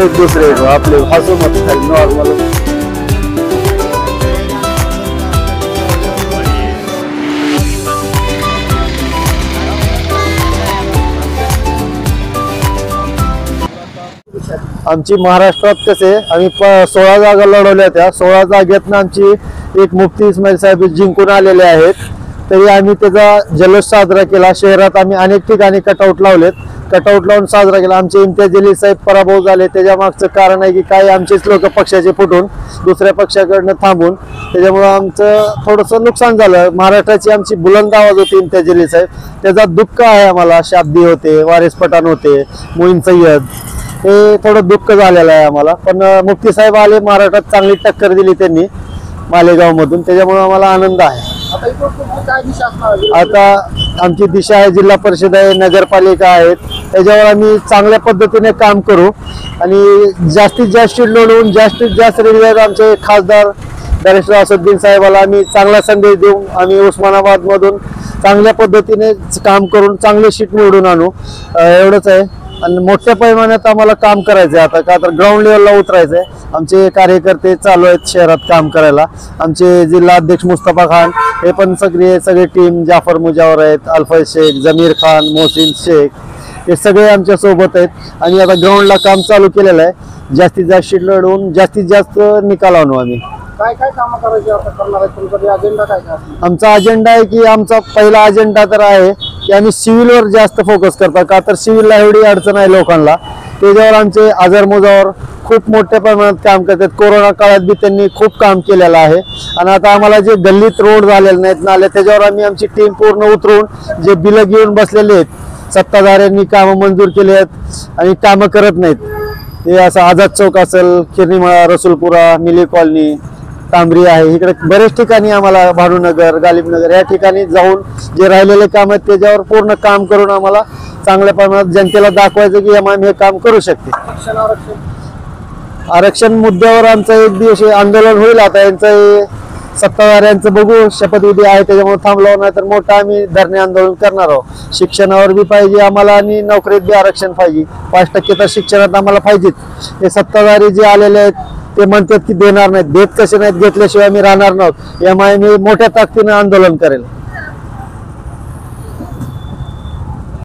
एक दूसरे को आपले हंसो मत खाली नॉर्मल। आमची महाराष्ट्रात कसे आम्ही 16 जागा लढवल्या त्या 16 जागेतनं आमची एक मुफ्ती इस्माईल साहेब जिंकून आलेले आहेत। तरी आम्ही त्याचा जल्लोष साजरा केला। शहरात आम्ही अनेक ठिकाणी कटआउट लावलेत, कटआउट लावून साजरा केला। आमचे इम्तियाज जलील साहेब पराभव झाले, त्याच्या मागचं कारण आहे की काही आमचेच लोक पक्षाचे फुटून दुसऱ्या पक्षाकडनं थांबून त्याच्यामुळं आमचं थोडंसं नुकसान झालं। महाराष्ट्राची आमची बुलंद आवाज होती इम्तियाज जलील साहेब, त्याचा दुःख आहे आम्हाला। शाब्दी होते, वारिस पठाण होते, मोईन सय्यद, हे थोडं दुःख झालेलं आहे आम्हाला। पण मुफ्ती साहेब आले, महाराष्ट्रात चांगली टक्कर दिली त्यांनी मालेगाव मधून, त्याच्यामुळे आम्हाला आनंद आहे। आता आमची दिशा आहे, जिल्हा परिषद आहे, नगरपालिका आहेत, त्याच्यावर आम्ही चांगल्या पद्धतीने काम करू आणि जास्तीत जास्त लढवून जास्तीत जास्त रिझल्ट आमचे खासदार बॅरिस्टर असदुद्दीन साहेबाला आम्ही चांगला संदेश देऊ। आम्ही उस्मानाबाद मधून चांगल्या पद्धतीने काम करून चांगले सीट निवडून आणू, एवढंच आहे। आणि मोठ्या पैमानात आम्हाला काम करायचं आहे आता, का तर ग्राउंड लेवलला उतरायचं आहे। आमचे कार्यकर्ते चालू आहेत शहरात काम करायला। आमचे जिल्हा अध्यक्ष मुस्तफा खान हे पण सगळी टीम, जाफर मुजावर आहेत, अल्फाज शेख, जमीर खान, मोहसिन शेख, हे सगळे आमच्या सोबत आहेत। आणि आता ग्राउंडला काम चालू केलेलं आहे, जास्तीत जास्त लढवून जास्तीत जास्त निकाल आणू आम्ही। काय काय काम करायचे आता करणार आहे, तुमचा अजेंडा काय काय? आमचा अजेंडा आहे की आमचा पहिला अजेंडा तर आहे की आम्ही सिव्हिलवर जास्त फोकस करतो, का तर सिव्हिलला एवढी अडचण आहे लोकांना, त्याच्यावर आमचे आजार मुजावर खूप मोठ्या प्रमाणात काम करतात। कोरोना काळात बी त्यांनी खूप काम केलेलं आहे। आणि आता आम्हाला जे गल्लीत रोड झालेले नाहीत, नाले, त्याच्यावर आम्ही आमची टीम पूर्ण उतरून जे बिलं घेऊन बसलेले आहेत, सत्ताधाऱ्यांनी कामं मंजूर केली आहेत आणि कामं करत नाहीत, हे असं आझाद चौक असेल, खिरनीमाळा, रसूलपुरा, मिली कॉलनी, तांबरी आहे, इकडे बरेच ठिकाणी आम्हाला भाडूनगर, गालिबनगर या ठिकाणी जाऊन जे राहिलेले काम आहेत त्याच्यावर पूर्ण काम करून आम्हाला चांगल्या प्रमाणात जनतेला दाखवायचं की आम्ही हे काम करू शकते। आरक्षण मुद्द्यावर आमचं एक दिवशी आंदोलन होईल। आता यांचं सत्ताधाऱ्यांचं बघू, शपथविधी आहे त्याच्यामुळे थांबलो, नाही तर मोठं आम्ही धरणे आंदोलन करणार आहोत। शिक्षणावर बी पाहिजे आम्हाला आणि नोकरीत बी आरक्षण पाहिजे, 5% तर शिक्षणात आम्हाला पाहिजेत। हे सत्ताधारी जे आलेले आहेत ते म्हणतात की देणार नाहीत, देत कसे नाहीत, घेतल्याशिवाय आम्ही राहणार नाहीत, यामुळे मी मोठ्या ताकदीने आंदोलन करेल।